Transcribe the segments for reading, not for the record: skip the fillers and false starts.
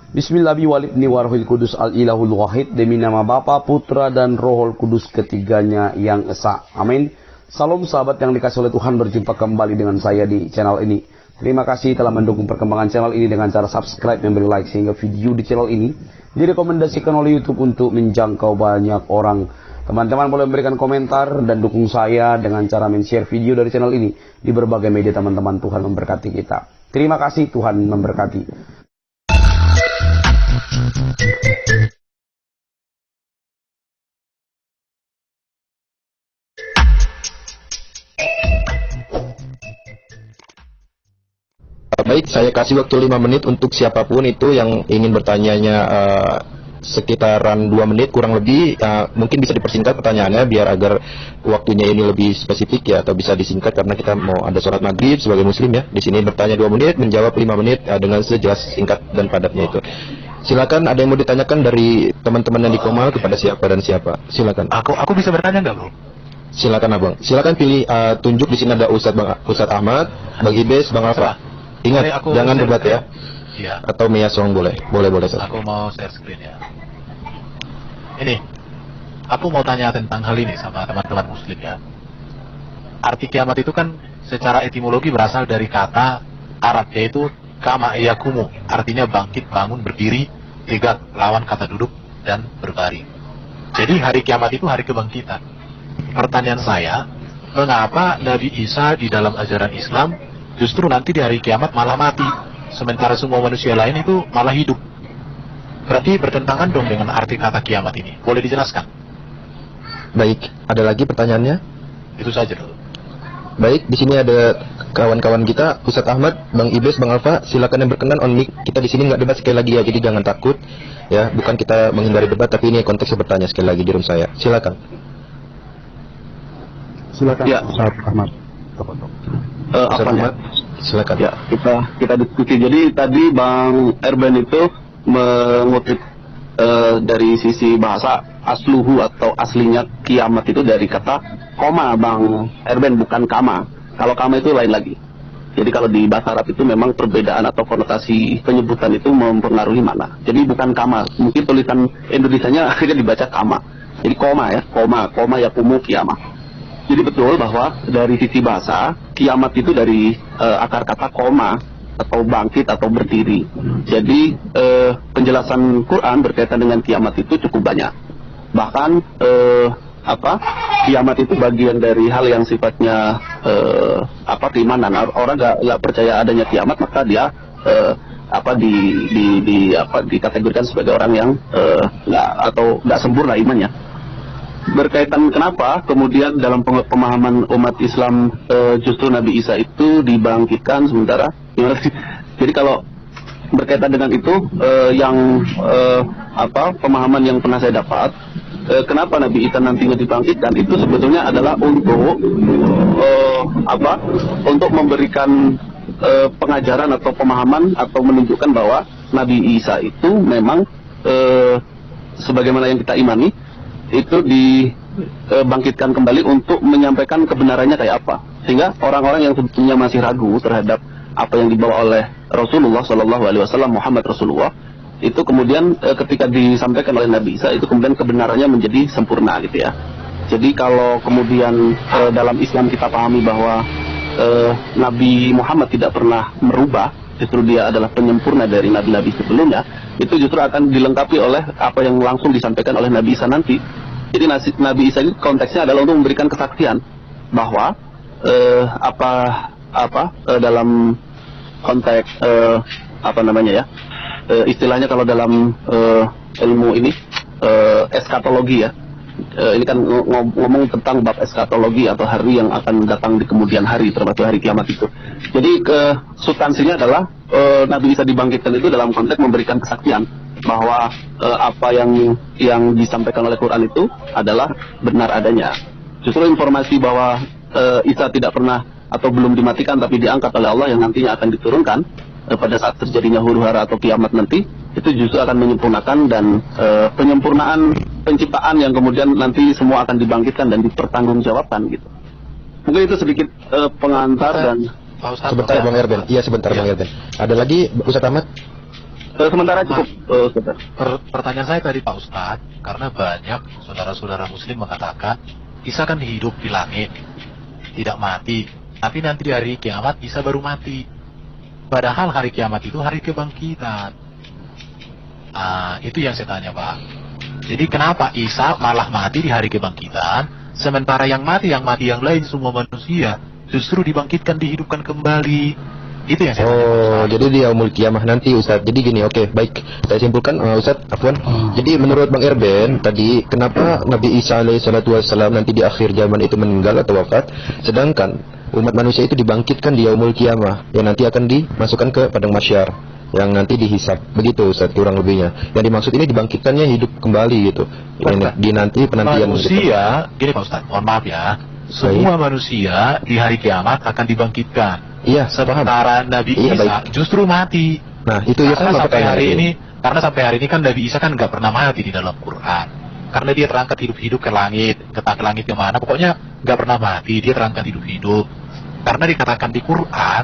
Bismillahirrahmanirrahim. Kudus al-ilahul wahid. Demi nama Bapa, Putra, dan Rohul Kudus ketiganya yang esa. Amin. Salam sahabat yang dikasih oleh Tuhan, berjumpa kembali dengan saya di channel ini. Terima kasih telah mendukung perkembangan channel ini dengan cara subscribe dan beri like, sehingga video di channel ini direkomendasikan oleh YouTube untuk menjangkau banyak orang. Teman-teman boleh memberikan komentar dan dukung saya dengan cara men-share video dari channel ini di berbagai media teman-teman. Tuhan memberkati kita. Terima kasih, Tuhan memberkati. Baik, saya kasih waktu 5 menit untuk siapapun itu yang ingin bertanyanya, sekitaran 2 menit kurang lebih. Mungkin bisa dipersingkat pertanyaannya biar agar waktunya ini lebih spesifik ya, atau bisa disingkat karena kita mau ada sholat maghrib sebagai muslim ya. Di sini bertanya 2 menit, menjawab 5 menit dengan sejelas, singkat dan padatnya itu. Silakan, ada yang mau ditanyakan dari teman-teman yang di Komal kepada siapa dan siapa? Silakan. Aku bisa bertanya nggak, Bro? Silakan Abang. Silakan pilih, tunjuk di sini ada Ustadz Ahmad, Bang Ibes, Bang Alfa. Ingat, jangan debat ya. Iya. Atau Mia Song boleh. Boleh. Aku mau share screen ya. Ini, aku mau tanya tentang hal ini sama teman-teman muslim ya. Arti kiamat itu kan secara etimologi berasal dari kata Arab, yaitu kama yakumu, artinya bangkit, bangun, berdiri, tegak, lawan kata duduk dan berbaring. Jadi hari kiamat itu hari kebangkitan. Pertanyaan saya, mengapa Nabi Isa di dalam ajaran Islam justru nanti di hari kiamat malah mati, sementara semua manusia lain itu malah hidup? Berarti bertentangan dong dengan arti kata kiamat ini. Boleh dijelaskan? Baik, ada lagi pertanyaannya? Itu saja dulu. Baik, di sini ada kawan-kawan kita, Ustadz Ahmad, Bang Ibes, Bang Alfa. Silakan yang berkenan on mic. Kita di sini nggak debat sekali lagi ya, jadi jangan takut ya. Bukan kita menghindari debat, tapi ini konteksnya bertanya sekali lagi di room saya. Silakan. Ya, Ustadz Ahmad. Ustadz Ahmad. Silakan. Ya, kita diskusi. Jadi tadi Bang Erben itu mengutip dari sisi bahasa asluhu atau aslinya kiamat itu dari kata koma, Bang Erben, bukan kama. Kalau kama itu lain lagi. Jadi kalau di bahasa Arab itu memang perbedaan atau konotasi penyebutan itu mempengaruhi mana. Jadi bukan kama. Mungkin tulisan Indonesianya akhirnya dibaca kama. Jadi koma ya, koma yakumu kiamah. Jadi betul bahwa dari sisi bahasa, kiamat itu dari akar kata koma, atau bangkit atau berdiri. Jadi penjelasan Quran berkaitan dengan kiamat itu cukup banyak. Bahkan kiamat itu bagian dari hal yang sifatnya keimanan. Orang nggak percaya adanya kiamat, maka dia dikategorikan sebagai orang yang nggak sempurna imannya. Berkaitan kenapa kemudian dalam pemahaman umat Islam justru Nabi Isa itu dibangkitkan sementara gimana sih? Jadi kalau berkaitan dengan itu pemahaman yang pernah saya dapat, kenapa Nabi Isa nantinya dibangkitkan itu sebetulnya adalah untuk memberikan pengajaran atau pemahaman atau menunjukkan bahwa Nabi Isa itu memang sebagaimana yang kita imani itu dibangkitkan kembali untuk menyampaikan kebenarannya kayak apa, sehingga orang-orang yang sebetulnya masih ragu terhadap apa yang dibawa oleh Rasulullah SAW, Muhammad Rasulullah, itu kemudian ketika disampaikan oleh Nabi Isa itu kemudian kebenarannya menjadi sempurna gitu ya. Jadi kalau kemudian dalam Islam kita pahami bahwa Nabi Muhammad tidak pernah merubah, justru dia adalah penyempurna dari nabi-nabi sebelumnya, itu justru akan dilengkapi oleh apa yang langsung disampaikan oleh Nabi Isa nanti. Jadi Nabi Isa ini konteksnya adalah untuk memberikan kesaksian bahwa dalam konteks istilahnya kalau dalam ilmu ini eskatologi ya. Ini kan ngomong tentang bab eskatologi atau hari yang akan datang di kemudian hari, termasuk hari kiamat itu. Jadi substansinya adalah Nabi Isa dibangkitkan itu dalam konteks memberikan kesaksian bahwa apa yang disampaikan oleh Quran itu adalah benar adanya. Justru informasi bahwa Isa tidak pernah atau belum dimatikan tapi diangkat oleh Allah yang nantinya akan diturunkan pada saat terjadinya huru-hara atau kiamat nanti, itu justru akan menyempurnakan dan penyempurnaan penciptaan yang kemudian nanti semua akan dibangkitkan dan dipertanggungjawabkan gitu. Mungkin itu sedikit pengantar dan sebentar Bang Erben. Iya sebentar Bang Erben. Ada lagi Ustadz Ahmad? Sementara cukup, Ustaz. Pertanyaan saya tadi Pak Ustadz, karena banyak saudara-saudara muslim mengatakan Isa kan hidup di langit, tidak mati, tapi nanti di hari kiamat Isa baru mati. Padahal hari kiamat itu hari kebangkitan. Itu yang saya tanya Pak. Jadi kenapa Isa malah mati di hari kebangkitan, sementara yang mati yang lain semua manusia justru dibangkitkan, dihidupkan kembali. Itu yang saya tanya Pak Ustadz. Jadi di yaumul kiamah nanti Ustaz. Jadi gini, oke, baik. Saya simpulkan Ustaz, afwan. Jadi menurut Bang Erben tadi, kenapa Nabi Isa alaihissalatu wassalam nanti di akhir zaman itu meninggal atau wafat, sedangkan umat manusia itu dibangkitkan di yaumul kiamah yang nanti akan dimasukkan ke padang mahsyar, yang nanti dihisab. Begitu Ustaz kurang lebihnya. Yang dimaksud ini dibangkitkannya hidup kembali gitu. Ini di nanti penantian manusia, gini Pak Ustadz, mohon maaf ya. Semua manusia di hari kiamat akan dibangkitkan. Iya, sementara Nabi Isa justru mati. Nah, itu ya karena sama sampai hari itu. ini, karena sampai hari ini kan Nabi Isa kan nggak pernah mati di dalam Quran. Karena dia terangkat hidup-hidup ke langit, ke langit kemana, pokoknya nggak pernah mati, dia terangkat hidup-hidup. Karena dikatakan di Quran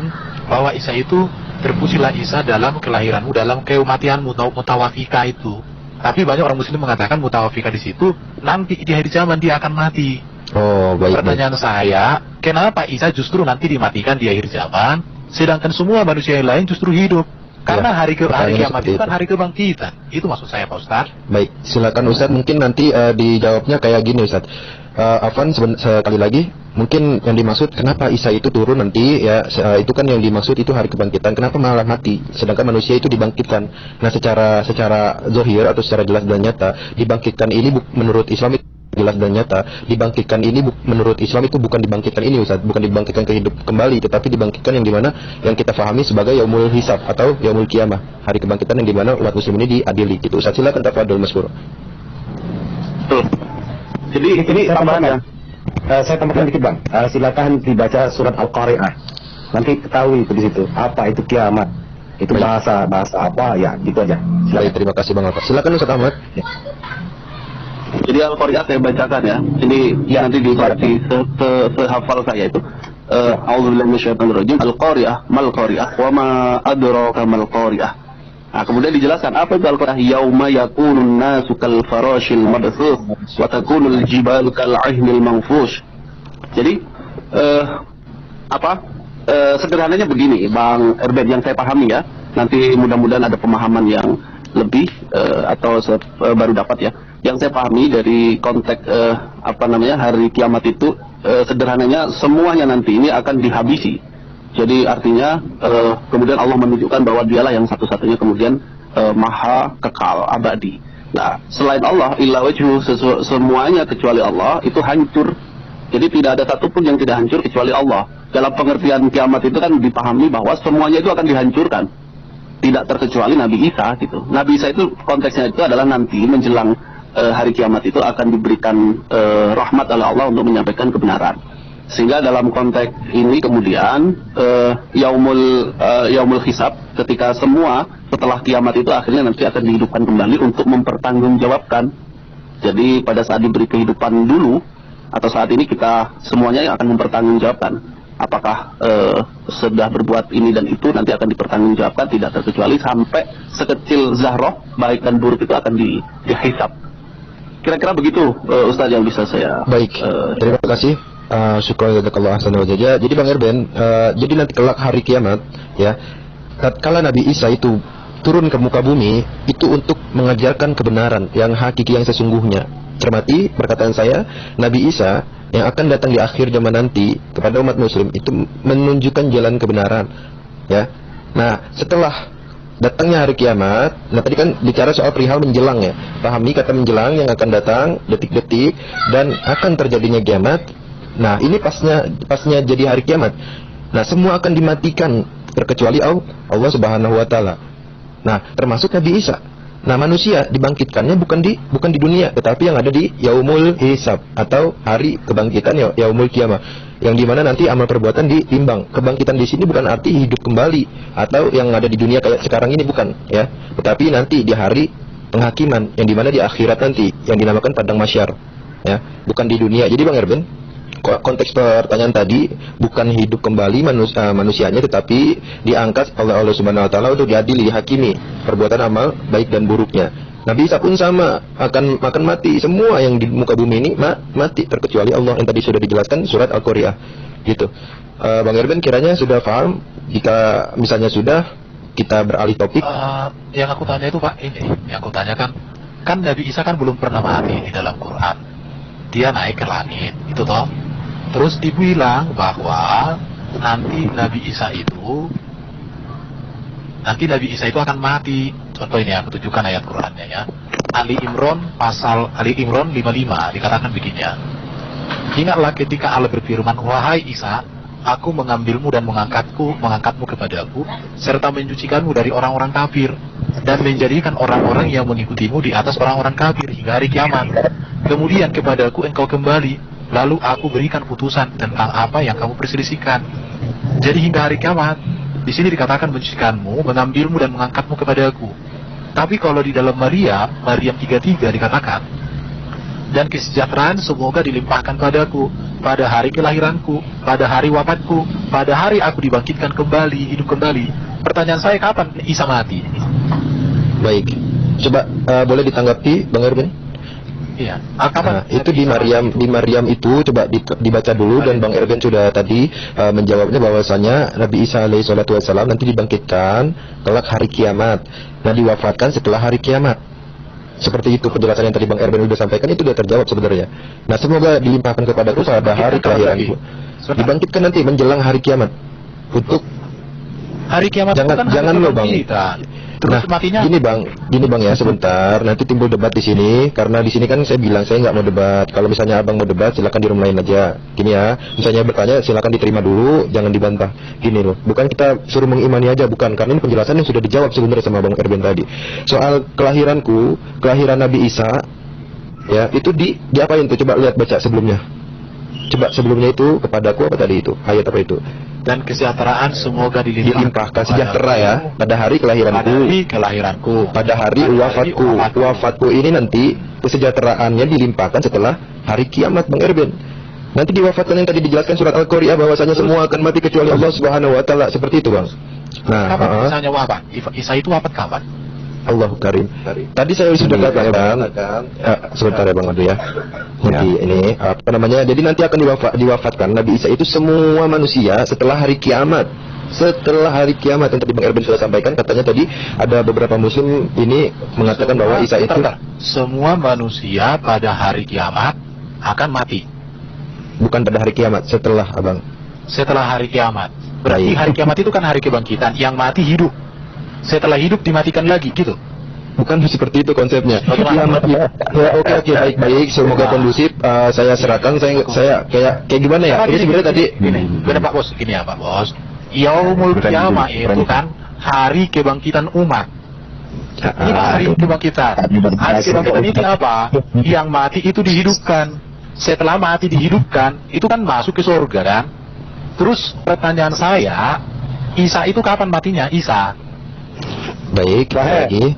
bahwa Isa itu terpujilah Isa dalam kelahiranmu, dalam kematianmu, mutawafika itu. Tapi banyak orang Muslim mengatakan mutawafika di situ nanti di hari zaman dia akan mati. Oh, baik. Pertanyaan saya, kenapa Isa justru nanti dimatikan di akhir zaman, sedangkan semua manusia yang lain justru hidup? Karena hari kiamat itu kan hari kebangkitan. Itu maksud saya Pak Ustaz. Baik, silakan Ustaz. Mungkin nanti dijawabnya kayak gini Ustaz. Afwan sekali lagi, mungkin yang dimaksud kenapa Isa itu turun nanti ya, itu kan yang dimaksud itu hari kebangkitan. Kenapa malah mati? Sedangkan manusia itu dibangkitkan. Nah, secara zahir atau secara jelas dan nyata, dibangkitkan ini menurut Islam itu jelas dan nyata, dibangkitkan ini menurut Islam itu bukan dibangkitkan ini Ustaz, bukan dibangkitkan ke hidup kembali, tetapi dibangkitkan yang dimana yang kita fahami sebagai yaumul hisab atau yaumul kiamah, hari kebangkitan yang dimana umat muslim ini diadili gitu. Ustaz, silakan tafadhol Mas Pur. Betul. Jadi ini tambahan ya. Saya tambahkan dikit Bang. Silakan dibaca surat Al-Qari'ah. Nanti ketahui itu di situ apa itu kiamat. Itu bahasa apa ya, gitu aja. Baik, terima kasih Bang Alfa. Silakan Ustaz Ahmad. Ya. Jadi Al-Qari'ah saya bacakan ya. Ini ya, nanti dikoreksi sehafal saya itu. A'udzubillahi minasyaitonir rajim. Al-Qari'ah, mal Qari'ah, wa ma adraka mal Qari'ah. Nah, kemudian dijelaskan apa itu Al-Qari'ah? Yauma yakunun nasu kal farashil mabthuth wa takunul jibalu kal 'ihnil manfush. Jadi sederhananya begini, Bang Erben, yang saya pahami ya. Nanti mudah-mudahan ada pemahaman yang lebih atau baru dapat ya. Yang saya pahami dari konteks hari kiamat itu sederhananya semuanya nanti ini akan dihabisi. Jadi artinya kemudian Allah menunjukkan bahwa dialah yang satu-satunya kemudian maha kekal abadi. Nah, selain Allah illa wajhu, semuanya kecuali Allah itu hancur. Jadi tidak ada satupun yang tidak hancur kecuali Allah. Dalam pengertian kiamat itu kan dipahami bahwa semuanya itu akan dihancurkan. Tidak terkecuali Nabi Isa gitu. Nabi Isa itu konteksnya itu adalah nanti menjelang hari kiamat itu akan diberikan rahmat oleh Allah untuk menyampaikan kebenaran. Sehingga dalam konteks ini kemudian yaumul hisab, ketika semua setelah kiamat itu akhirnya nanti akan dihidupkan kembali untuk mempertanggungjawabkan. Jadi pada saat diberi kehidupan dulu atau saat ini kita semuanya akan mempertanggungjawabkan apakah sudah berbuat ini dan itu, nanti akan dipertanggungjawabkan tidak terkecuali sampai sekecil zarroh baik dan buruk itu akan dihisab. Kira-kira begitu Ustaz yang bisa saya. Baik, terima kasih. Syukur jazakallahu ahsan wa jaza. Jadi Bang Erben, jadi nanti kelak hari kiamat ya, tatkala Nabi Isa itu turun ke muka bumi itu untuk mengajarkan kebenaran yang hakiki, yang sesungguhnya. Cermati perkataan saya, Nabi Isa yang akan datang di akhir zaman nanti kepada umat muslim itu menunjukkan jalan kebenaran ya. Nah, setelah datangnya hari kiamat, nah tadi kan bicara soal perihal menjelang ya. Pahami kata menjelang yang akan datang detik-detik dan akan terjadinya kiamat. Nah, ini pasnya jadi hari kiamat. Nah, semua akan dimatikan terkecuali Allah Subhanahu wa taala. Nah, termasuk Nabi Isa. Nah, manusia dibangkitkannya bukan di dunia, tetapi yang ada di yaumul hisab atau hari kebangkitan yaumul kiamah. Yang dimana nanti amal perbuatan ditimbang. Kebangkitan di sini bukan arti hidup kembali atau yang ada di dunia kayak sekarang ini, bukan ya. Tetapi nanti di hari penghakiman yang dimana di akhirat nanti yang dinamakan padang mahsyar ya, bukan di dunia. Jadi Bang Erben, konteks pertanyaan tadi bukan hidup kembali manusianya, tetapi diangkat oleh Allah Subhanahu Wa Taala untuk diadili, dihakimi perbuatan amal baik dan buruknya. Nabi Isa pun sama, akan mati. Semua yang di muka bumi ini mati, terkecuali Allah yang tadi sudah dijelaskan surat Al-Qari'ah. Gitu. Bang Erben kiranya sudah paham? Jika misalnya sudah, kita beralih topik. Yang aku tanya itu Pak, yang aku tanyakan, kan Nabi Isa kan belum pernah mati di dalam Quran. Dia naik ke langit, itu toh. Terus dibilang bahwa nanti Nabi Isa itu akan mati. Contoh ini aku tunjukkan ayat Qurannya ya. Ali Imran 55 dikatakan begini ya. Ingatlah ketika Allah berfirman, wahai Isa, aku mengambilmu dan mengangkatmu kepadaku, serta mencucikanmu dari orang-orang kafir, dan menjadikan orang-orang yang mengikutimu di atas orang-orang kafir hingga hari kiamat. Kemudian kepadaku engkau kembali, lalu aku berikan putusan tentang apa yang kamu perselisihkan. Jadi hingga hari kiamat, di sini dikatakan mencucikanmu, mengambilmu dan mengangkatmu kepadaku. Tapi kalau di dalam Maryam 33 dikatakan, dan kesejahteraan semoga dilimpahkan padaku pada hari kelahiranku, pada hari wafatku, pada hari aku dibangkitkan kembali, hidup kembali. Pertanyaan saya, kapan Isa mati? Baik, coba boleh ditanggapi Bang Erwin? Iya. Itu di Maryam itu coba dibaca dulu, dan Bang Erwin sudah tadi menjawabnya bahwasanya Nabi Isa alaihi salatu wassalam nanti dibangkitkan kelak hari kiamat. Nah, diwafatkan setelah hari kiamat. Seperti itu penjelasan yang tadi Bang Erwin sudah sampaikan, itu sudah terjawab sebenarnya. Nah, semoga dilimpahkan kepadaku pada hari kelahiranku. Dibangkitkan nanti menjelang hari kiamat. Untuk hari kiamat jangan lo Bang. Terus Nah, matinya gini bang ya, sebentar, nanti timbul debat di sini, karena di sini kan saya bilang saya nggak mau debat. Kalau misalnya abang mau debat, silakan di room lain aja. Gini ya, misalnya bertanya, silakan diterima dulu, jangan dibantah. Gini loh, bukan kita suruh mengimani aja, bukan, karena ini penjelasan yang sudah dijawab sebenarnya sama Bang Erben tadi. Soal kelahiran Nabi Isa, ya itu diapain tuh? Coba lihat, baca sebelumnya. Coba sebelumnya itu kepadaku apa tadi itu? Ayat apa itu? Dan kesejahteraan semoga dilimpahkan sejahtera ya pada hari kelahiranku, pada hari wafatku ini nanti kesejahteraannya dilimpahkan setelah hari kiamat Bang Erben. Nanti diwafatkan yang tadi dijelaskan surat Al-Qari'ah bahwasanya semua akan mati kecuali Allah Subhanahu Wa Taala, seperti itu Bang. Nah, kapan misalnya wafat? Isa itu wafat kapan? Allahu Karim. Tadi saya sudah katakan, sebentar ya Bang Adu ya. Nanti ini apa namanya? Jadi nanti akan diwafatkan Nabi Isa itu semua manusia setelah hari kiamat. Setelah hari kiamat yang tadi Bang Erben sudah sampaikan, katanya tadi ada beberapa muslim ini mengatakan bahwa Isa itu semua manusia pada hari kiamat akan mati. Bukan pada hari kiamat, setelah Abang. Setelah hari kiamat. Berarti hari kiamat itu kan hari kebangkitan, yang mati hidup. Setelah hidup dimatikan lagi gitu. Bukan seperti itu konsepnya. Ya, oke, baik. Semoga kondusif. Saya serahkan. Saya kayak gimana ya? Ini sebenarnya tadi. Gini Pak Bos, gini ya Pak Bos. Yaumul Qiyamah itu kan hari kebangkitan umat. Ini hari kebangkitan. Hari kebangkitan itu apa? Yang mati itu dihidupkan. Setelah mati dihidupkan, itu kan masuk ke surga kan? Terus pertanyaan saya, Isa itu kapan matinya? Isa. Baik, lagi.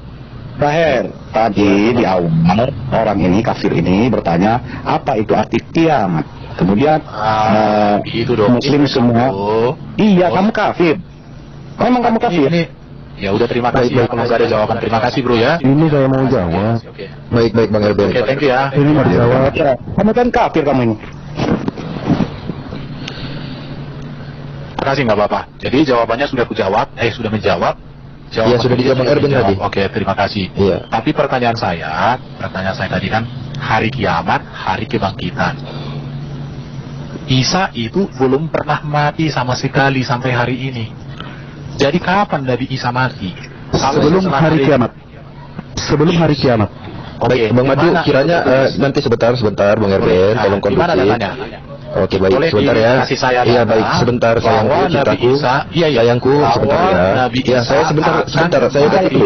Baher, tadi di awal orang ini, kafir ini bertanya apa itu arti kiamat. Kemudian itu dong. Muslim semua. Iya, kamu kafir. Memang kamu kafir. Ini ya udah, terima kasih ya. Kalau nggak ada jawaban, terima kasih bro ya. Ini saya mau jawab. Oke. Baik Bang Erben. Oke, thank you ya. Ini mau dijawab. Kamu kan kafir kamu ini. Terima kasih, nggak apa-apa. Jadi jawabannya sudah kujawab, sudah menjawab. Iya, sudah dijawab Bang Erben tadi. Oke, terima kasih. Iya. Tapi pertanyaan saya tadi kan hari kiamat, hari kebangkitan. Isa itu belum pernah mati sama sekali sampai hari ini. Jadi kapan Nabi Isa mati? Sebelum hari kiamat. Sebelum hari kiamat. Baik, Bang Madu, kiranya nanti sebentar Bang Erben, tolong kondusif. Oke, baik, boleh sebentar ya. Iya, baik, sebentar sayangku, cintaku, sayangku, sebentar ya. Iya, saya sebentar, saya udah dulu.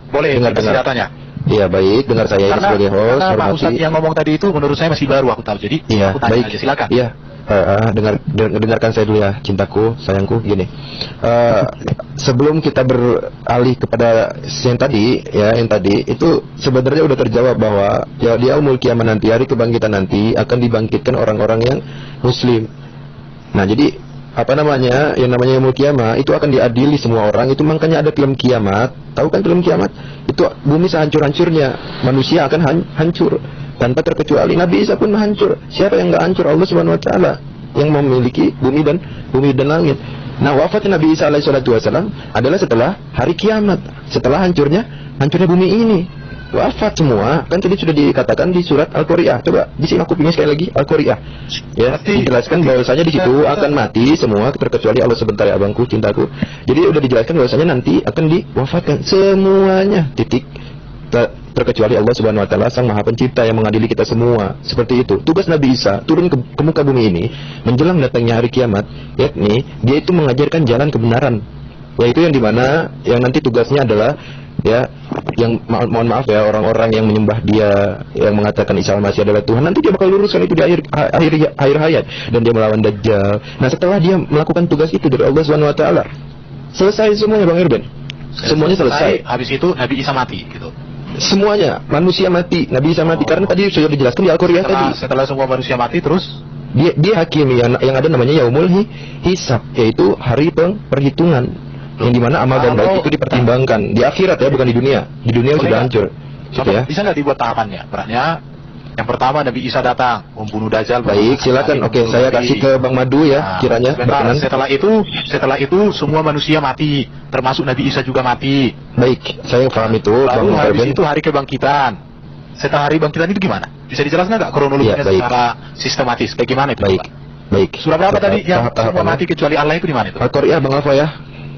Boleh, dengar datanya. Iya, baik, dengar saya ini sebagai host, Pak hormati. Ustadz yang ngomong tadi itu menurut saya masih baru, aku tahu. Jadi, Iya, aku tanya baik. aja, silakan. Iya. dengarkan saya dulu ya, cintaku, sayangku, gini. Sebelum kita beralih kepada yang tadi itu sebenarnya udah terjawab bahwa ya di yaumul qiyamah nanti, hari kebangkitan nanti, akan dibangkitkan orang-orang yang muslim. Nah, jadi yang namanya yaumul qiyamah itu akan diadili semua orang. Itu makanya ada film kiamat. Tahu kan film kiamat? Itu bumi sehancur-hancurnya, manusia akan hancur tanpa terkecuali. Nabi Isa pun hancur. Siapa yang enggak hancur? Allah Subhanahu wa taala yang memiliki bumi dan langit. Nah, wafatnya Nabi Isa alaihissalatu wassalam adalah setelah hari kiamat, setelah hancurnya bumi ini. Wafat semua, kan tadi sudah dikatakan di surat Al-Qari'ah. Coba disimak kupingnya sekali lagi, Al-Qari'ah. Ya, dijelaskan bahwasanya di situ akan mati semua terkecuali Allah. Sebentar ya abangku, cintaku. Jadi udah dijelaskan bahwasanya nanti akan diwafatkan semuanya, titik. Terkecuali Allah Subhanahu wa taala, Sang Maha Pencipta yang mengadili kita semua. Seperti itu. Tugas Nabi Isa turun ke muka bumi ini menjelang datangnya hari kiamat, yakni dia itu mengajarkan jalan kebenaran. Yaitu yang dimana yang nanti tugasnya adalah ya, yang mohon maaf ya, orang-orang yang menyembah dia, yang mengatakan Isa Al-Masih adalah Tuhan, nanti dia bakal luruskan itu di akhir hayat, dan dia melawan Dajjal. Nah, setelah dia melakukan tugas itu dari Allah Subhanahu wa taala, selesai semuanya Bang Irben. Semuanya selesai. Habis itu Nabi Isa mati gitu. Semuanya, manusia mati, Nabi Isa mati, karena tadi sudah dijelaskan di Al-Qari'ah tadi. Setelah semua manusia mati, terus dia hakim yang ada namanya yaumul hisab, yaitu hari perhitungan, yang dimana amal dan baik itu dipertimbangkan di akhirat ya, bukan di dunia. Di dunia sudah hancur. Gitu ya. Bisa nggak dibuat tahapannya? Beratnya yang pertama Nabi Isa datang membunuh Dajjal. Baik, silakan. Oke, saya kasih ke Bang Madu ya, kiranya. Setelah itu semua manusia mati, termasuk Nabi Isa juga mati. Baik, saya paham itu. Lalu habis itu hari kebangkitan. Setelah hari bangkitan itu gimana? Bisa dijelaskan nggak kronologinya secara sistematis? Bagaimana itu? Baik. Surah berapa tadi yang semua mati kecuali Allah itu di mana itu? Al-Qari'ah Bang Alfa ya.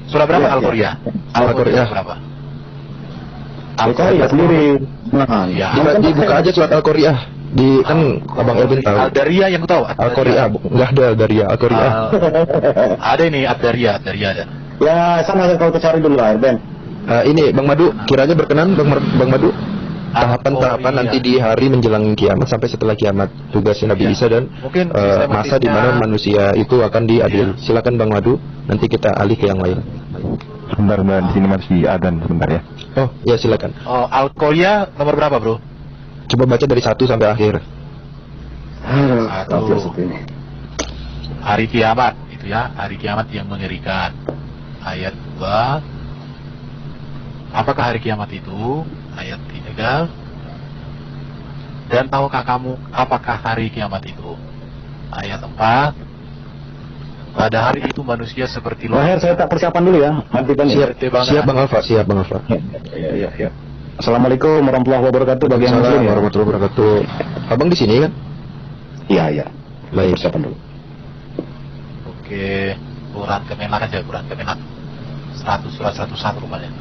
Surah berapa Al-Qari'ah? Al-Qari'ah berapa? Al-Qari'ah sendiri. Nah, ya. Dibuka aja surat Al-Qari'ah. Kan Abang Elvin tahu. Al-Dariyah yang tahu. Al-Qari'ah enggak ada Al-Dariyah, Al-Qari'ah. Ada ini Al-Dariyah ada. Ya, sana kau cari dulu lah, Ben. Ini Bang Madu, kiranya berkenan Bang Madu. Tahapan-tahapan nanti di hari menjelang kiamat sampai setelah kiamat, tugasnya Nabi Isa dan masa di mana manusia itu akan diadil. Silakan Bang Madu, nanti kita alih ke yang lain. Sebentar, di sini masih adzan sebentar ya. Oh, ya silakan. Al-Qari'ah nomor berapa, Bro? Coba baca dari 1 sampai akhir. Hari kiamat itu ya, hari kiamat yang mengerikan. Ayat 2. Apakah hari kiamat itu? Ayat 3. Dan tahukah kamu apakah hari kiamat itu? Ayat 4. Pada hari itu manusia seperti Lahir saya tak persiapan dulu ya. Siap Bang Alfa, siap Bang Alfa. Ya. Assalamualaikum warahmatullahi wabarakatuh bagi yang muslim. Warahmatullahi wabarakatuh. Abang di sini kan? Iya. Baik, persiapan dulu. Oke, Quran Kemenak aja, Quran Kemenak 100 surat 101 rupanya.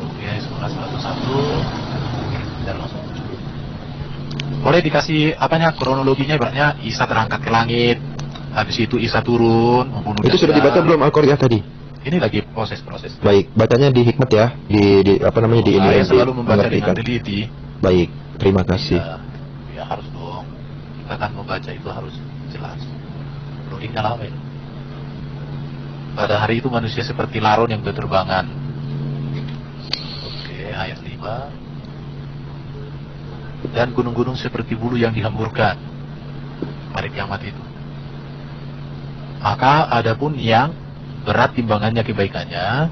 Oke, surat 101 dan langsung. Boleh dikasih kronologinya, ibaratnya Isa terangkat ke langit, habis itu Isa turun membunuh Itu sudah dibaca belum Al-Qari'ah tadi? Ini lagi proses. Baik, bacanya di hikmat ya, di ini. Saya selalu membaca dengan teliti. Baik, terima kasih. Ya harus dong. Kita kan membaca itu harus jelas. Loadingnya lama ya. Pada hari itu manusia seperti laron yang berterbangan. Oke, ayat 5. Dan gunung-gunung seperti bulu yang dihamburkan. Hari kiamat itu. Maka adapun yang berat timbangannya kebaikannya,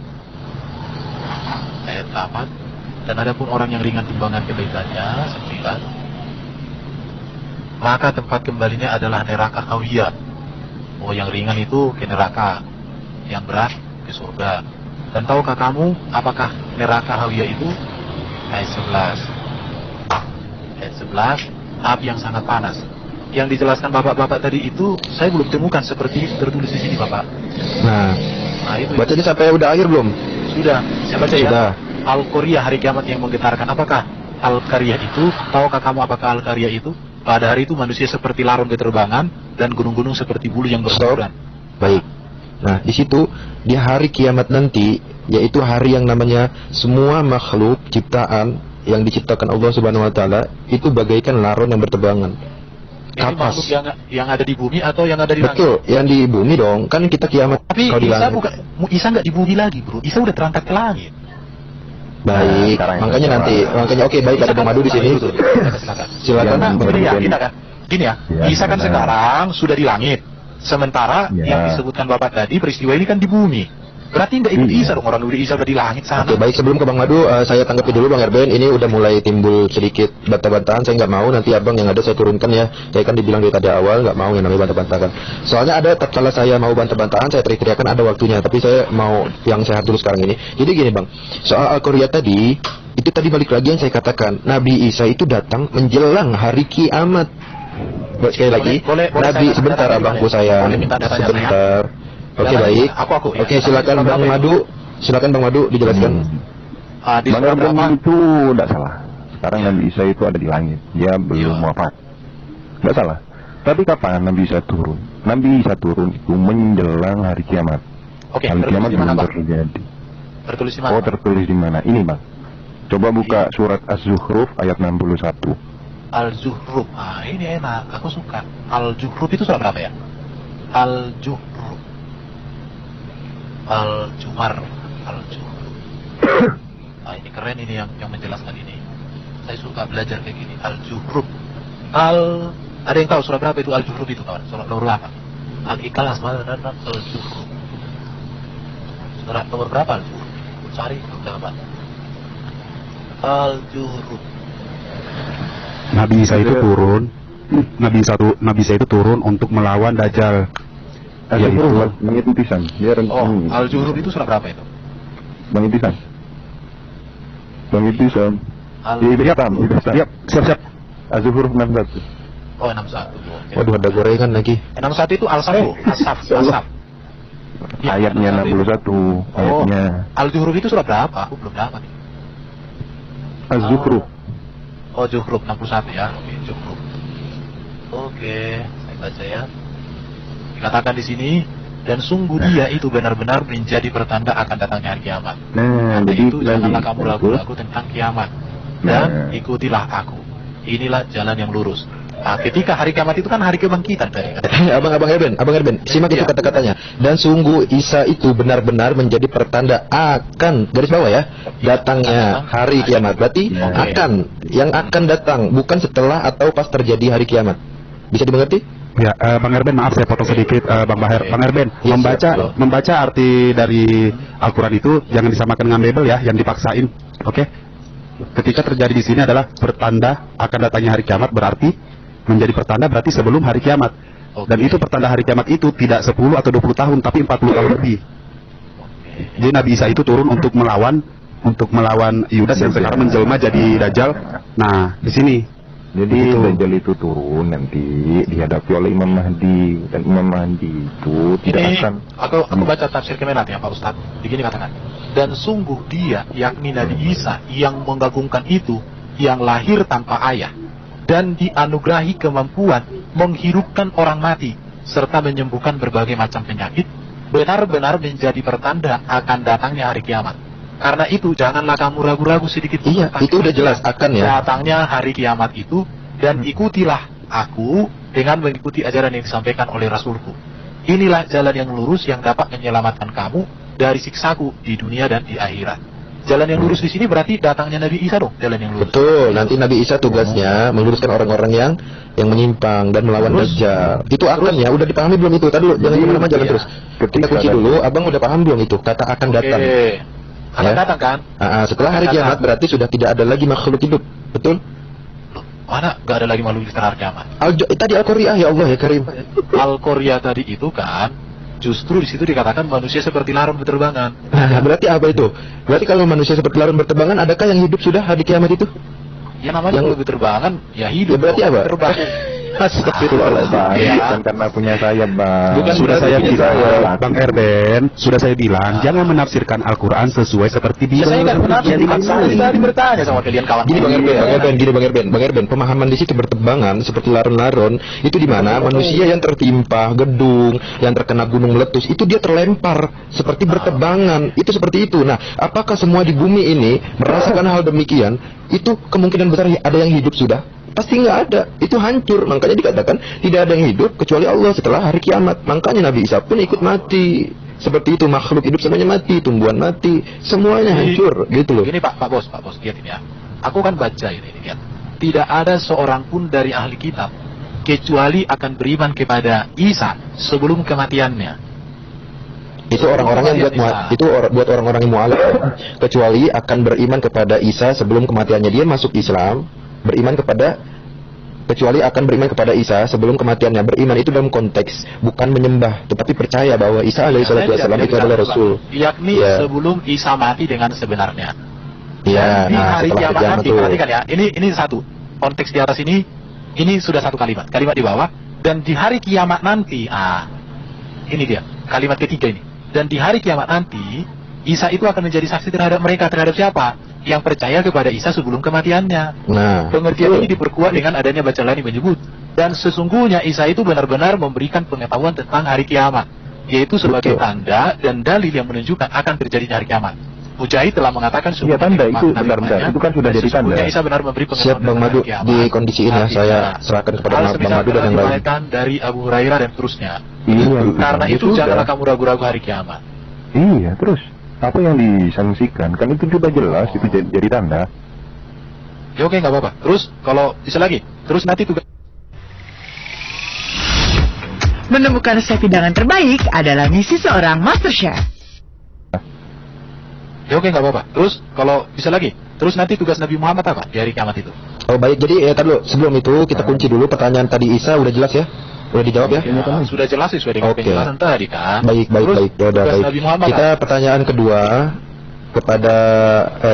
ayat 8. Dan adapun orang yang ringan timbangan kebaikannya, 9. Maka tempat kembalinya adalah neraka Hawiyah. Oh, yang ringan itu ke neraka, yang berat ke surga. Dan tahukah kamu apakah neraka Hawiyah itu? Ayat 11, api yang sangat panas. Yang dijelaskan bapak-bapak tadi itu saya belum temukan seperti tertulis di sini, Bapak. Nah itu bacanya sampai udah akhir belum? Sudah, saya baca sudah. Ya. Al-Qari'ah, hari kiamat yang menggetarkan. Apakah Al-Qari'ah itu? Tahukah kamu apakah Al-Qari'ah itu? Pada hari itu manusia seperti laron keterbangan dan gunung-gunung seperti bulu yang berhamburan. Baik. Nah, di situ di hari kiamat nanti, yaitu hari yang namanya semua makhluk ciptaan yang diciptakan Allah Subhanahu wa taala itu bagaikan laron yang berterbangan. Ini kapas. makhluk yang ada di bumi atau yang ada di langit? Betul, yang di bumi dong. Kan kita kiamat Tapi kalau di Isa langit. Isa nggak di bumi lagi, bro. Isa udah terangkat ke langit. Baik, sekarang makanya itu nanti, makanya oke baik ada Bang Madu di sini. Silakan. Silakan. Karena Yang gini ya, berbeda. gini ya. Ya, Isa kan benar. sekarang sudah di langit. Sementara Ya. yang disebutkan Bapak tadi peristiwa ini kan di bumi. Berarti nggak ikut Iya. Isa dong, orang udah Isa udah di langit sana. Oke, baik sebelum ke Bang Madu, saya tanggapi dulu Bang Erben. Ini udah mulai timbul sedikit bantah-bantahan. Saya nggak mau nanti abang yang ada saya turunkan ya. Saya kan dibilang dari tadi awal nggak mau yang namanya bantah-bantahan. Soalnya ada tatkala saya mau bantah-bantahan, saya teriak-teriakan ada waktunya. Tapi saya mau yang sehat dulu sekarang ini. Jadi gini Bang, soal Al-Qur'an tadi, itu tadi balik lagi yang saya katakan. Nabi Isa itu datang menjelang hari kiamat. Sekali lagi, Boleh Nabi saya sebentar datanya abangku boleh? sayang, Boleh minta datanya, sebentar. Oke Datanya, baik. aku, ya. Oke silakan Berapa Bang itu? Madu. Silakan Bang Madu dijelaskan. Di Bang surat Erben berapa? itu tidak salah. Sekarang Nabi Isa itu ada di langit. Dia belum Iya. wafat. Tidak salah. Tapi kapan Nabi Isa turun? Nabi Isa turun itu menjelang hari kiamat. Oke, Hari kiamat tertulis di mana, belum Pak? terjadi. Tertulis di mana? Oh, tertulis di mana? Ini, Bang. Coba buka surat Az-Zukhruf ayat 61. Al-Zuhruf. Ah, ini enak. Aku suka. Al-Zuhruf itu surat berapa ya? Al-Zuhruf. Al-Jumar. Al-Zuhruf. Ah, ini keren ini yang menjelaskan ini. Saya suka belajar kayak gini. Al-Zuhruf. Ada yang tahu surat berapa itu Al-Zuhruf itu, kawan? Surat nomor berapa? Al-Ikhlas mana dan Al-Zuhruf. Surat nomor berapa Al-Zuhruf? Cari dapat. Al-Zuhruf. Nabi Isa itu turun. Nabi Isa itu turun untuk melawan Dajjal. Az-Zukhruf, Yaitu Bang. Bang Intisan. Dia Oh, Al-Zuhruf itu surat berapa itu? Bang Intisan. Bang Intisan. siap. Az-Zukhruf 61. Oh, 61. Oke. Waduh ada gorengan lagi. 61 itu Al-Saf, Asaf. Ya, Ayatnya 61. Ayatnya Al-Zuhruf itu surat berapa? Aku belum dapat. Az-Zukhruf. Oh, Zuhruf 61 ya. Oke, Zuhruf. Oke, saya baca ya. Dikatakan di sini, dan sungguh dia itu benar-benar menjadi pertanda akan datangnya hari kiamat. Nah, Karena jadi itu janganlah kamu itu- ragu-ragu tentang kiamat. Dan Nah. ikutilah aku. Inilah jalan yang lurus. Nah, ketika hari kiamat itu kan hari kebangkitan tadi. Abang Erben, simak itu Iya. kata-katanya. Dan sungguh Isa itu benar-benar menjadi pertanda akan garis bawah ya datangnya hari kiamat. Berarti Oke. yang akan datang, bukan setelah atau pas terjadi hari kiamat. Bisa dimengerti? Ya, Bang Erben, maaf saya potong sedikit, Bang Baher. Bang Erben, Iya, siap. membaca arti dari Al-Quran itu jangan disamakan dengan Bible ya, yang dipaksain. Oke? Ketika terjadi di sini adalah pertanda akan datangnya hari kiamat, berarti menjadi pertanda berarti sebelum hari kiamat. Oke. Dan itu pertanda hari kiamat itu tidak 10 atau 20 tahun, tapi 40 tahun lebih. Jadi Nabi Isa itu turun untuk melawan Yudas yang sekarang menjelma jadi Dajjal. Nah, di sini. Jadi Begitu. Dajjal itu turun nanti dihadapi oleh Imam Mahdi, dan Imam Mahdi itu tidak Ini akan aku baca tafsir Kemenat ya Pak Ustadz. Begini katakan. Dan sungguh dia, yakni Nabi Isa yang menggabungkan itu, yang lahir tanpa ayah dan dianugerahi kemampuan menghidupkan orang mati serta menyembuhkan berbagai macam penyakit, benar-benar menjadi pertanda akan datangnya hari kiamat. Karena itu janganlah kamu ragu-ragu sedikit pun Iya, tentang itu udah jelas akan ya. datangnya hari kiamat itu, dan ikutilah aku dengan mengikuti ajaran yang disampaikan oleh Rasulku. Inilah jalan yang lurus yang dapat menyelamatkan kamu dari siksaku di dunia dan di akhirat. Jalan yang lurus di sini berarti datangnya Nabi Isa dong, jalan yang lurus. Betul, nanti Nabi Isa tugasnya meluruskan orang-orang yang menyimpang dan melawan Terus? Dajjal. Itu akan ya, udah dipahami belum itu? Tadi dulu, jangan kemana-mana, jalan Iya. terus. Kita Ketika kunci datang. dulu, abang udah paham belum itu? Kata akan datang. Oke. Akan Ya. datang kan? Setelah hari Akan kiamat datang. berarti sudah tidak ada lagi makhluk hidup. Betul? Loh, mana gak ada lagi makhluk setelah hari kiamat? Tadi Al-Qur'an ya Allah ya Karim. Al-Qur'an tadi itu kan justru di situ dikatakan manusia seperti larun berterbangan. Nah, berarti apa itu? Berarti kalau manusia seperti larun berterbangan, adakah yang hidup sudah hari kiamat itu? Ya namanya Yang- kalau berterbangan ya hidup. Ya berarti dong, apa? Terbang. Astagfirullahaladzim. Bang, Ya. bukan karena punya sayap, Bang. Bukan Sudah saya berarti bilang, saya. Bang Erben, sudah saya bilang, jangan menafsirkan Al-Quran sesuai seperti Ya saya nggak benar Bible. sih tadi bertanya sama kalian kawan. Gini Bang Erben, pemahaman di situ berterbangan seperti larun-larun itu di mana manusia yang tertimpa gedung, yang terkena gunung meletus itu dia terlempar seperti berterbangan, itu seperti itu. Nah, apakah semua di bumi ini merasakan hal demikian? Itu kemungkinan besar ada yang hidup sudah. pasti nggak ada, itu hancur. Makanya dikatakan tidak ada yang hidup kecuali Allah setelah hari kiamat. Makanya Nabi Isa pun ikut mati. Seperti itu, makhluk hidup semuanya mati, tumbuhan mati, semuanya hancur, gitu loh. Ini Pak Bos, lihat ini ya. Aku kan baca ini, lihat. Tidak ada seorang pun dari ahli kitab kecuali akan beriman kepada Isa sebelum kematiannya. Itu orang-orang yang buat orang-orang yang mu'alaf, kecuali akan beriman kepada Isa sebelum kematiannya. Dia masuk Islam, kecuali akan beriman kepada Isa sebelum kematiannya. Beriman itu dalam konteks bukan menyembah, tetapi percaya bahwa Isa alaihissalam itu adalah Rasul. Yakni sebelum Isa mati dengan sebenarnya. Iya. Di hari kiamat nanti, itu. perhatikan ya. Ini satu konteks di atas ini sudah satu kalimat di bawah. Dan di hari kiamat nanti, ini dia kalimat ketiga ini. Dan di hari kiamat nanti, Isa itu akan menjadi saksi terhadap mereka. Terhadap siapa? Yang percaya kepada Isa sebelum kematiannya. Nah, pengertian ini diperkuat dengan adanya bacaan lain menyebut. Dan sesungguhnya Isa itu benar-benar memberikan pengetahuan tentang hari kiamat, yaitu sebagai tanda dan dalil yang menunjukkan akan terjadinya hari kiamat. Mujahid telah mengatakan ya, tanda itu bentar-bentar, itu kan sudah jadi tanda. Isa benar memberi pengetahuan. Siap Bang Madu, di kondisi ini saya serahkan kepada Bang Madu dan yang lain. Dari Abu Hurairah dan terusnya. Iya, karena itu janganlah kamu ragu-ragu hari kiamat. Iya, terus apa yang disangsikan? Kan itu sudah jelas, itu jadi tanda. Ya oke, nggak apa-apa. Terus kalau bisa lagi, terus nanti tugas. Menemukan chef hidangan terbaik adalah misi seorang master chef. Ya oke, nggak apa-apa. Terus kalau bisa lagi, terus nanti tugas Nabi Muhammad apa di hari kiamat itu? Oh baik, jadi tadi dulu, sebelum itu kita kunci dulu pertanyaan tadi Isa udah jelas ya? Udah dijawab ya? Sudah jelas sesuai dengan penjelasan tadi kan. Baik. Ya udah baik. Kita pertanyaan kedua kepada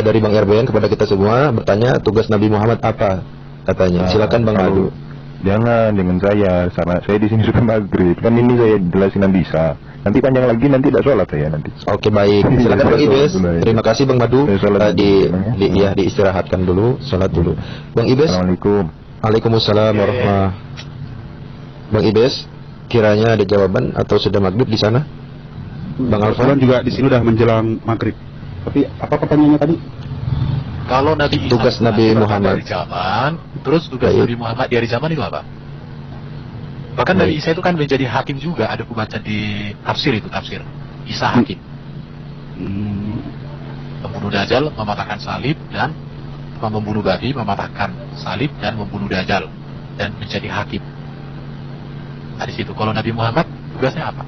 dari Bang Erben kepada kita semua bertanya tugas Nabi Muhammad apa katanya. Silakan Bang Madu. Jangan dengan saya, karena saya di sini sudah maghrib. Kan ini saya jelasin bisa. Nanti panjang lagi, nanti tidak sholat saya nanti. Oke baik. Silakan Bang Ibes. Terima kasih Bang Madu. Diistirahatkan dulu, sholat dulu. Bang Ibes. Assalamualaikum. Waalaikumsalam warahmatullahi. Bang Ibes, kiranya ada jawaban atau sudah maghrib di sana? Bang Alfan juga di sini udah menjelang maghrib. Tapi apa pertanyaannya tadi? Kalau Nabi Isa tugas Nabi Muhammad di zaman, terus tugas Nabi Muhammad di hari zaman itu apa? Bahkan Nabi Isa itu kan menjadi hakim juga. Ada kubaca di tafsir Isa hakim. Membunuh Dajjal, mematahkan salib, dan membunuh babi, mematahkan salib dan membunuh Dajjal, dan menjadi hakim. Di situ. Kalau Nabi Muhammad tugasnya apa?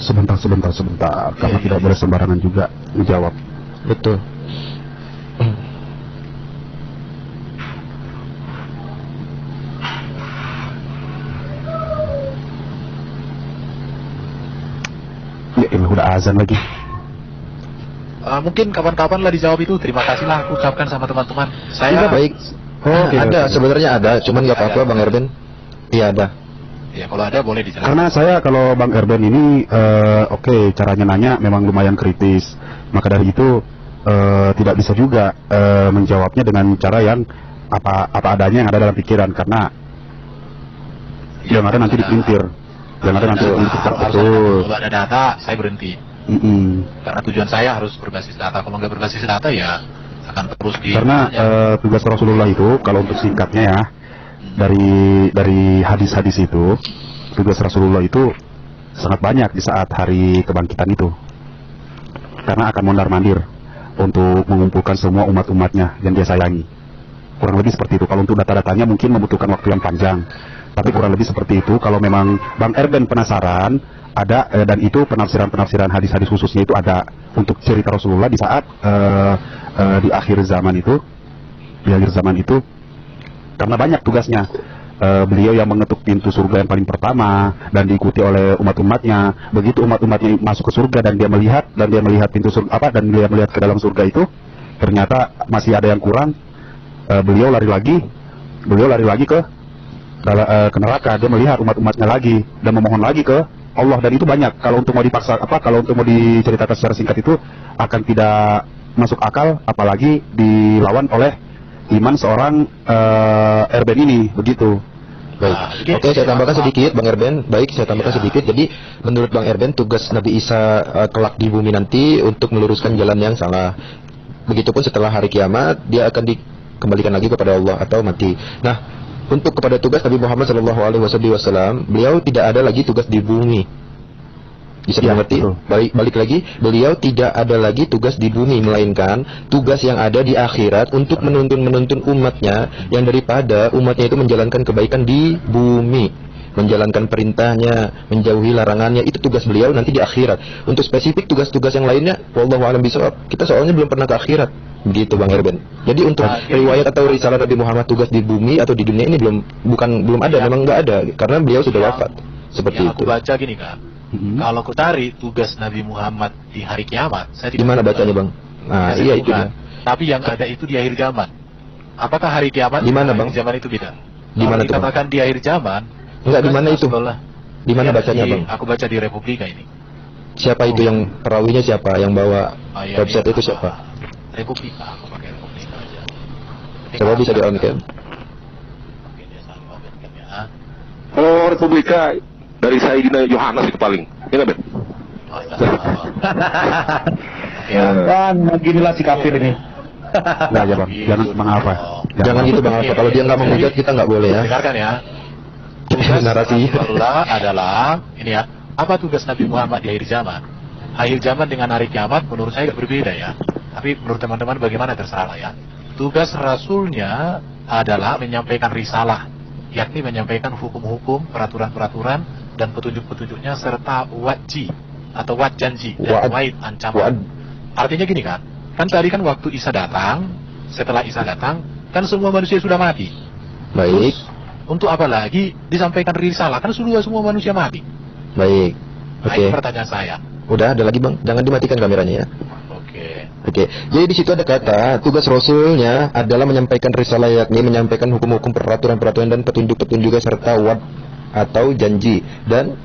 Sebentar. Karena tidak boleh sembarangan juga menjawab. Betul. Ya ini udah azan lagi. Mungkin kapan-kapan lah dijawab itu. Terima kasih lah aku ucapkan sama teman-teman. Saya baik. Sebenarnya ada, cuman nggak apa-apa Bang Erben. Iya ada. Ya kalau ada boleh dijelaskan. Karena saya kalau Bang Erben ini caranya nanya memang lumayan kritis. Maka dari itu tidak bisa juga menjawabnya dengan cara yang apa adanya yang ada dalam pikiran, karena yang ada nanti dipelintir. Yang ada nanti dipelintir. Kalau ada data saya berhenti. Karena tujuan saya harus berbasis data. Kalau nggak berbasis data ya akan terus Karena tugas Rasulullah itu kalau untuk singkatnya ya, dari hadis-hadis itu, tugas Rasulullah itu sangat banyak di saat hari kebangkitan itu, karena akan mondar-mandir untuk mengumpulkan semua umat-umatnya yang dia sayangi. Kurang lebih seperti itu. Kalau untuk data-datanya mungkin membutuhkan waktu yang panjang, tapi kurang lebih seperti itu. Kalau memang Bang Erben penasaran, ada dan itu penafsiran hadis-hadis khususnya itu ada untuk cerita Rasulullah di saat di akhir zaman itu, karena banyak tugasnya. Beliau yang mengetuk pintu surga yang paling pertama dan diikuti oleh umat-umatnya. Begitu umat-umatnya masuk ke surga dan dia melihat pintu surga dan dia melihat ke dalam surga itu, ternyata masih ada yang kurang. Beliau lari lagi ke neraka. Dia melihat umat-umatnya lagi dan memohon lagi ke Allah, dan itu banyak. Kalau untuk mau diceritakan secara singkat itu akan tidak masuk akal, apalagi dilawan oleh iman seorang Erben ini, begitu. Baik. Oke, saya tambahkan sedikit, Bang Erben. Baik, saya tambahkan sedikit. Jadi, menurut Bang Erben, tugas Nabi Isa kelak di bumi nanti untuk meluruskan jalan yang salah. Begitupun setelah hari kiamat, dia akan dikembalikan lagi kepada Allah atau mati. Nah, untuk kepada tugas Nabi Muhammad SAW, beliau tidak ada lagi tugas di bumi. Bisa dimengerti? Balik lagi, beliau tidak ada lagi tugas di bumi, melainkan tugas yang ada di akhirat untuk menuntun umatnya, yang daripada umatnya itu menjalankan kebaikan di bumi, menjalankan perintahnya, menjauhi larangannya. Itu tugas beliau nanti di akhirat. Untuk spesifik tugas-tugas yang lainnya, wallahu a'lam bishawab, kita soalnya belum pernah ke akhirat. Begitu Bang Erben. Jadi untuk riwayat atau risalah Nabi Muhammad tugas di bumi atau di dunia ini belum ada, memang nggak ada, karena beliau sudah wafat. Seperti itu. Aku baca gini kan. Kalau aku cari tugas Nabi Muhammad di hari kiamat, saya di mana bacanya, Bang? Nah, iya itu dia. Tapi yang ada itu di akhir zaman. Apakah hari kiamat di mana, Bang? Zaman itu beda. Di mana dikatakan di akhir zaman? Enggak, di mana itu? Di mana bacanya, Bang? Aku baca di Republika ini. Siapa itu yang perawinya, siapa yang bawa website itu, siapa? Republika, aku pakai Republika aja. Coba bisa di-on kan? Kalau Republika dari Sayyidina Yohanes itu paling, ya nggak, Ben? Bang, beginilah si kafir ini. Nah, ya Bang, jangan Bang Alfa. Jangan gitu Bang Alfa. Kalau dia nggak menghujat, kita nggak boleh ya. Dengarkan ya. Narasi adalah ini ya. Apa tugas Nabi Muhammad di akhir zaman? Akhir zaman dengan hari kiamat menurut saya agak berbeda ya. Tapi menurut teman-teman bagaimana terserah ya. Tugas Rasulnya adalah menyampaikan risalah, yakni menyampaikan hukum-hukum, peraturan-peraturan, dan petunjuk-petunjuknya serta wajib atau janji dan waid ancaman. Artinya gini kan tadi kan waktu Isa datang, setelah Isa datang kan semua manusia sudah mati. Baik. Terus, untuk apa lagi disampaikan risalah, kan sudah semua manusia mati. Baik. Oke. Ini pertanyaan saya. Udah ada lagi Bang, jangan dimatikan kameranya ya. Oke. Jadi di situ ada kata tugas Rasulnya adalah menyampaikan risalah, yakni menyampaikan hukum-hukum, peraturan-peraturan dan petunjuk-petunjuk serta wa'd atau janji dan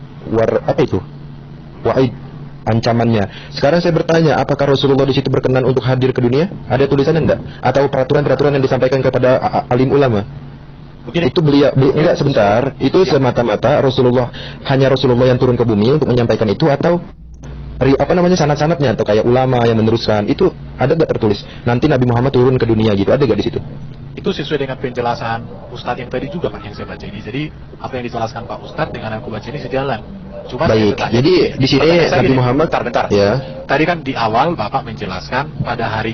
apa itu? Wa'id, ancamannya. Sekarang saya bertanya, apakah Rasulullah di situ berkenan untuk hadir ke dunia? Ada tulisannya enggak? Atau peraturan-peraturan yang disampaikan kepada alim ulama? Itu beliau enggak, sebentar. Itu semata-mata hanya Rasulullah yang turun ke bumi untuk menyampaikan itu, atau sanad-sanadnya atau kayak ulama yang meneruskan itu ada nggak tertulis nanti Nabi Muhammad turun ke dunia gitu, ada nggak di situ? Itu sesuai dengan penjelasan Ustadz yang tadi juga Pak yang saya baca ini. Jadi apa yang dijelaskan Pak Ustadz dengan yang aku baca ini sejalan. Cuma baik. Jadi di sini Nabi Muhammad bentar. Ya. Tadi kan di awal Bapak menjelaskan pada hari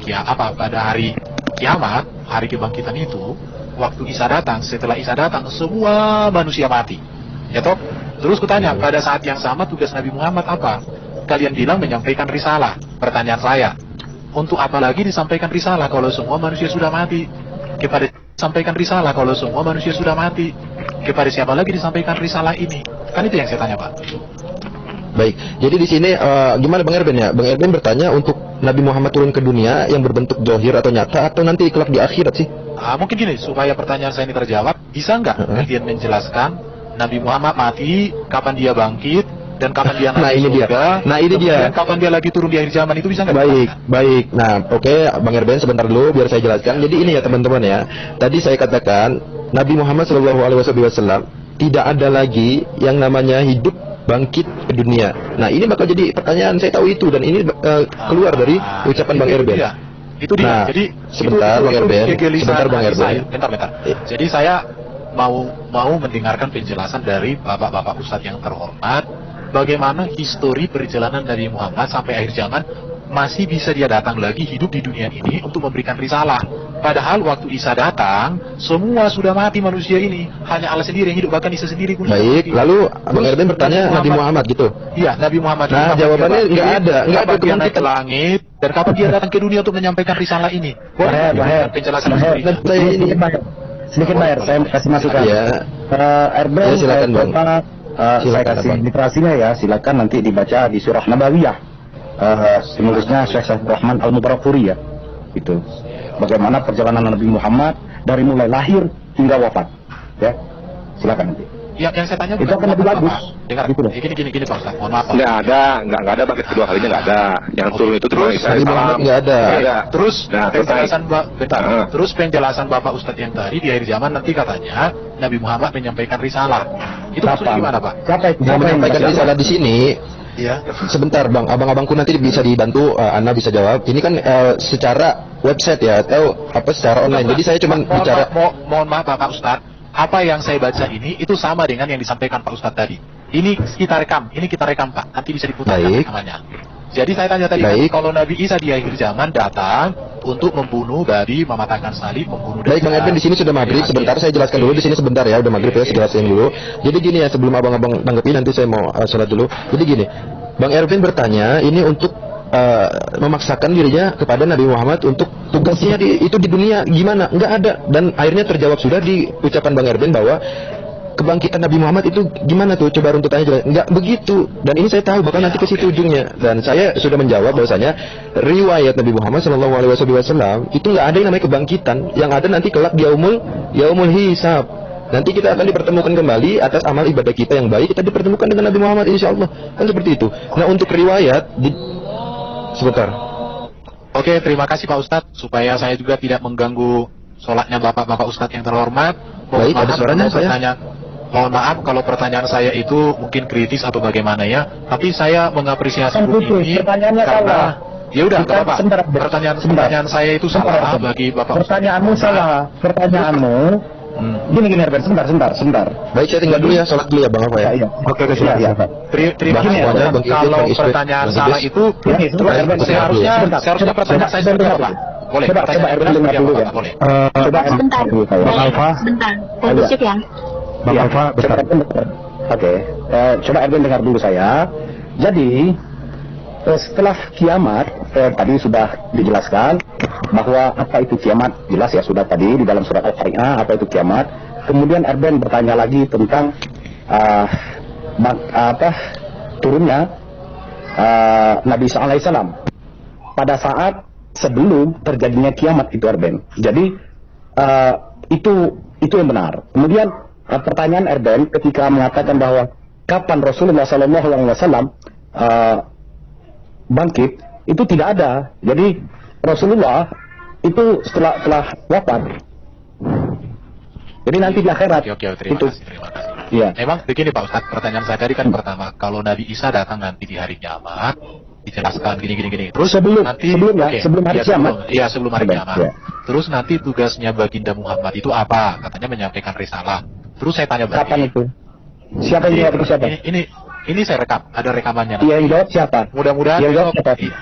kiamat, hari kebangkitan itu, waktu Isa datang, setelah Isa datang semua manusia mati. Ya toh? Terus kutanya, pada saat yang sama tugas Nabi Muhammad apa? Kalian bilang menyampaikan risalah. Pertanyaan saya, untuk apa lagi disampaikan risalah kalau semua manusia sudah mati? Kepada sampaikan risalah kalau semua manusia sudah mati. Kepada siapa lagi disampaikan risalah ini? Kan itu yang saya tanya, Pak. Baik. Jadi di sini gimana Bang Erben ya? Bang Erben bertanya untuk Nabi Muhammad turun ke dunia yang berbentuk zahir atau nyata, atau nanti kelak di akhirat sih? Mungkin gini, supaya pertanyaan saya ini terjawab, bisa nggak kalian menjelaskan Nabi Muhammad mati, kapan dia bangkit, dan kapan dia naik surga, dan kapan dia lagi turun di akhir zaman, itu bisa nggak? Baik. Nah, oke, Bang Erben sebentar dulu biar saya jelaskan. Jadi ini ya teman-teman ya. Tadi saya katakan Nabi Muhammad SAW tidak ada lagi yang namanya hidup bangkit ke dunia. Nah, ini bakal jadi pertanyaan, saya tahu itu, dan ini keluar dari ucapan Bang Erben. Itu dia. Nah, jadi sebentar Bang Erben. Bentar. Jadi saya mau mendengarkan penjelasan dari bapak-bapak ustadz yang terhormat, bagaimana histori perjalanan Nabi Muhammad sampai akhir zaman masih bisa dia datang lagi hidup di dunia ini untuk memberikan risalah. Padahal waktu Isa datang, semua sudah mati manusia ini, hanya Allah sendiri yang hidup, bahkan Isa sendiri pun. Baik, lalu Bang Erben bertanya Nabi Muhammad gitu. Iya, Nabi Muhammad. Nah, jawabannya nggak ada dia naik ke langit, dan kapan dia datang ke dunia untuk menyampaikan risalah ini? Bahaya. Penjelasan sedikit Baher, saya kasih masukan. Ya. Erben, silakan Bang. Saya kasih literasinya ya, silakan nanti dibaca di surah Nabawiyah. Penulisnya Syekh Rahman Al-Mubarakfuri ya. Itu. Bagaimana perjalanan Nabi Muhammad dari mulai lahir hingga wafat. Ya. Silakan nanti. Yang saya tanya Itu akan lebih bagus. Dengar, Gitu loh. gini Pak Ustaz, mohon maaf. Pak. Nggak ada bangkit kedua kalinya nggak ada. Yang turun itu terus Nabi Muhammad nggak ada. Terus Nah, penjelasan bentar. Heeh. Terus penjelasan Bapak Ustadz yang tadi di akhir zaman nanti katanya Nabi Muhammad menyampaikan risalah. Itu maksudnya gimana, Pak? Siapa itu? Yang menyampaikan risalah di sini. Iya. Sebentar bang, abang-abangku nanti bisa dibantu, Anda bisa jawab. Ini kan secara website ya, atau apa secara online. Jadi saya cuma bicara. Mohon maaf Bapak Ustadz, apa yang saya baca ini itu sama dengan yang disampaikan Pak Ustadz tadi. Ini kita rekam Pak, nanti bisa diputar Baik. rekamannya. Jadi saya tanya tadi kan, Baik. kalau Nabi Isa di akhir zaman datang untuk membunuh babi, mematahkan salib, membunuh Baik Bang Edwin, di sini sudah maghrib. Sebentar saya jelaskan dulu di sini sebentar ya, udah maghrib ya, saya jelasin dulu. Jadi gini ya, sebelum abang-abang tanggapi nanti saya mau sholat dulu. Jadi gini, Bang Erwin bertanya ini untuk memaksakan dirinya kepada Nabi Muhammad untuk tugasnya itu di dunia gimana? Enggak ada, dan akhirnya terjawab sudah di ucapan Bang Erwin bahwa kebangkitan Nabi Muhammad itu gimana tuh? Coba runtut aja. Enggak begitu. Dan ini saya tahu bakal nanti ke situ ujungnya. Dan saya sudah menjawab bahwasanya riwayat Nabi Muhammad SAW itu nggak ada yang namanya kebangkitan. Yang ada nanti kelak yaumul hisab. Nanti kita akan dipertemukan kembali atas amal ibadah kita yang baik. Kita dipertemukan dengan Nabi Muhammad insya Allah. Kan seperti itu. Nah untuk riwayat sebentar. Oke, terima kasih Pak Ustadz, supaya saya juga tidak mengganggu sholatnya Bapak-Bapak Ustadz yang terhormat. Baik, ada suaranya saya. Mohon maaf kalau pertanyaan saya itu mungkin kritis atau bagaimana ya, tapi saya mengapresiasi Kan grup putus, ini pertanyaannya karena salah. ya udah Bukan, nggak apa-apa. sebentar. Pertanyaan saya itu salah Sebentar. bagi Bapak. Pertanyaanmu salah. Pertanyaanmu. Gini Herben, sebentar. Baik, saya tinggal dulu ya, sholat dulu ya Bang apa ya. Iya. Oke, silakan. Terima Bang, kasih. semuanya, Bang Idris, Kalau Bang Ismet, pertanyaan Bang salah Idris. itu, Ini sebentar, Herben, seharusnya pertanyaan saya seperti apa, Pak? Boleh. Coba Pertanyaan Herben saya dengar seperti dulu apa, ya. Pak? Boleh. Coba Sebentar. dulu saya. Bang Alfa, Sebentar, saya bisik ya. Bang Iya, Alfa, coba bentar. Erben dengar. Oke, coba Erben dengar dulu saya. Jadi setelah kiamat tadi sudah dijelaskan bahwa apa itu kiamat, jelas ya sudah tadi di dalam surat Al-Qari'ah apa itu kiamat. Kemudian Erben bertanya lagi tentang turunnya Nabi Isa alaihissalam pada saat sebelum terjadinya kiamat itu Erben. Jadi itu yang benar. Kemudian pertanyaan Erben ketika mengatakan bahwa kapan Rasulullah SAW bangkit, itu tidak ada. Jadi Rasulullah itu setelah wafat. Jadi nanti di akhirat. Oke, terima Itu. kasih. Iya. Memang begini Pak Ustadz, pertanyaan saya tadi kan pertama, kalau Nabi Isa datang nanti di hari kiamat, dijelaskan gini. Terus Sebelum hari kiamat. Iya, sebelum hari Sebelum, kiamat. ya. Terus nanti tugasnya baginda Muhammad itu apa? Katanya menyampaikan risalah. Terus saya tanya balik. Kapan itu? Siapa yang jawab itu siapa? Ini saya rekam, ada rekamannya. Iya, yang jawab siapa? Mudah-mudahan Yang jawab besok- siapa? iya.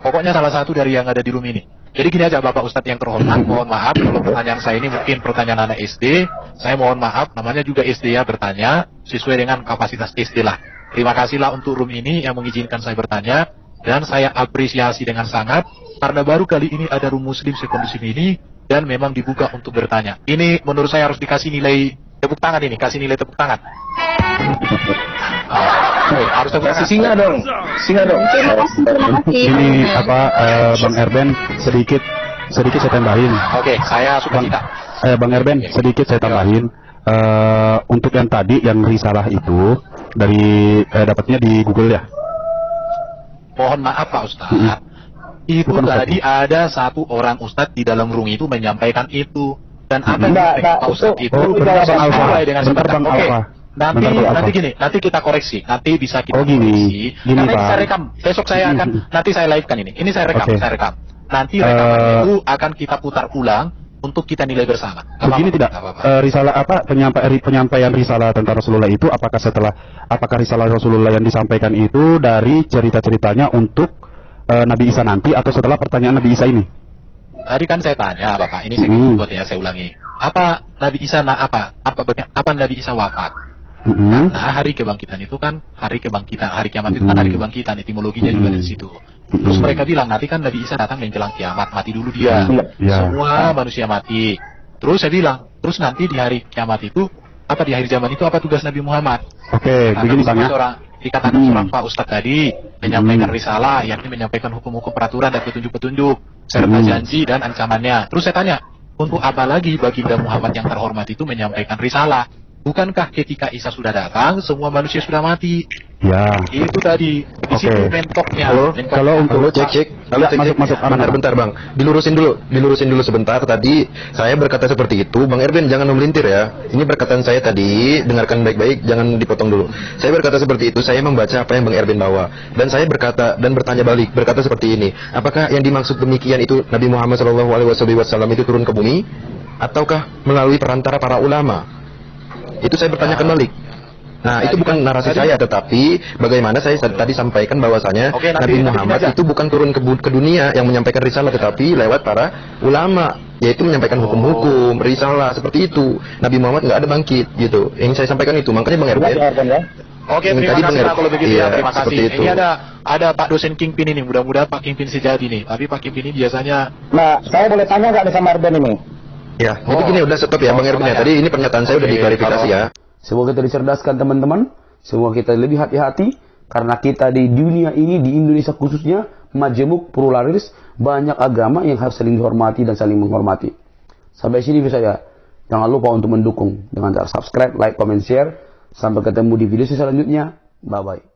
Pokoknya salah satu dari yang ada di room ini. Jadi gini aja Bapak Ustadz yang terhormat, mohon maaf kalau pertanyaan saya ini mungkin pertanyaan anak SD. Saya mohon maaf, namanya juga SD ya, bertanya sesuai dengan kapasitas SD lah. Terima kasihlah untuk room ini yang mengizinkan saya bertanya. Dan saya apresiasi dengan sangat, karena baru kali ini ada room muslim sekondisi ini, dan memang dibuka untuk bertanya. Ini menurut saya harus dikasih nilai tepuk tangan ini, kasih nilai tepuk tangan. Harus tepuk tangan. Singa dong. Terima kasih. Ini Bang Erben sedikit saya tambahin. Oke, saya suka tidak. Bang Erben sedikit saya tambahin. Untuk yang tadi yang risalah itu dari dapatnya di Google ya. Mohon maaf Pak Ustadz, itu Bukan tadi ada satu orang Ustadz di dalam room itu menyampaikan itu. Dan apa yang Enggak, disampaikan Pak Ustadz itu bentar, Bang Alfa. sesuai dengan Bentar, sebentar. Bang Oke. Alfa. Nanti Bentar, Bang Alfa. gini, nanti kita koreksi, nanti bisa kita Oh, gini. koreksi. Gini, Karena ini Pak. saya rekam, besok saya akan, nanti saya live kan ini. Ini saya rekam, Oke. saya rekam. Nanti rekaman itu akan kita putar ulang untuk kita nilai bersama. Nggak Begini apa-apa, tidak, nggak apa-apa. risalah penyampaian risalah tentang Rasulullah itu apakah risalah Rasulullah yang disampaikan itu dari cerita-ceritanya untuk Nabi Isa nanti atau setelah pertanyaan Nabi Isa ini? Tadi kan saya tanya Bapak, ini saya buat ya, saya ulangi. Apa Nabi Isa apa Nabi Isa wafat? Nah, hari kebangkitan itu kan hari kiamat itu kan hari kebangkitan, etimologinya juga dari situ. Terus mereka bilang nanti kan Nabi Isa datang menjelang kiamat, mati dulu dia. Ya. Semua manusia mati. Terus saya bilang, terus nanti di hari kiamat itu di akhir zaman itu apa tugas Nabi Muhammad? Oke, begini Bang ya. Dikatakan seorang Pak Ustadz tadi menyampaikan risalah, yakni menyampaikan hukum-hukum peraturan dan petunjuk-petunjuk serta janji dan ancamannya. Terus saya tanya, untuk apa lagi baginda Muhammad yang terhormat itu menyampaikan risalah? bukankah ketika Isa sudah datang, semua manusia sudah mati? Ya. Itu tadi, di Oke. situ mentoknya. Halo, Kalau untuk cek. Ya, masuk aman. Bentar bang, dilurusin dulu sebentar. Tadi saya berkata seperti itu, Bang Erwin jangan melintir ya. Ini perkataan saya tadi, dengarkan baik-baik, jangan dipotong dulu. Saya berkata seperti itu, saya membaca apa yang Bang Erwin bawa, dan saya berkata dan bertanya balik, berkata seperti ini. Apakah yang dimaksud demikian itu Nabi Muhammad SAW itu turun ke bumi, ataukah melalui perantara para ulama? Itu saya bertanyakan balik. Nah, itu bukan narasi saya, tetapi bagaimana saya tadi sampaikan bahwasanya Oke, Nabi Muhammad itu bukan turun ke dunia yang menyampaikan risalah, tetapi lewat para ulama, yaitu menyampaikan hukum-hukum, risalah, seperti itu. Nabi Muhammad nggak ada bangkit, gitu. Yang saya sampaikan itu, makanya Bang Erwin. Oke, Yang terima tadi kasih benar. Pak, kalau begitu Iya, ya, terima seperti kasih. itu. Ini ada Pak dosen Kingpin ini, mudah-mudahan Pak Kingpin sejati nih. Tapi Pak Kingpin ini biasanya Nah, saya boleh tanya nggak nih sama Arben ini? Ya, jadi gini udah stop ya Bang Erwin ya. Tadi ini pernyataan saya udah Oke, diklarifikasi ya. Semoga kita dicerdaskan teman-teman. Semoga kita lebih hati-hati. Karena kita di dunia ini, di Indonesia khususnya, majemuk, pluralis, banyak agama yang harus saling dihormati dan saling menghormati. Sampai sini saya. Jangan lupa untuk mendukung dengan cara subscribe, like, comment, share. Sampai ketemu di video selanjutnya. Bye-bye.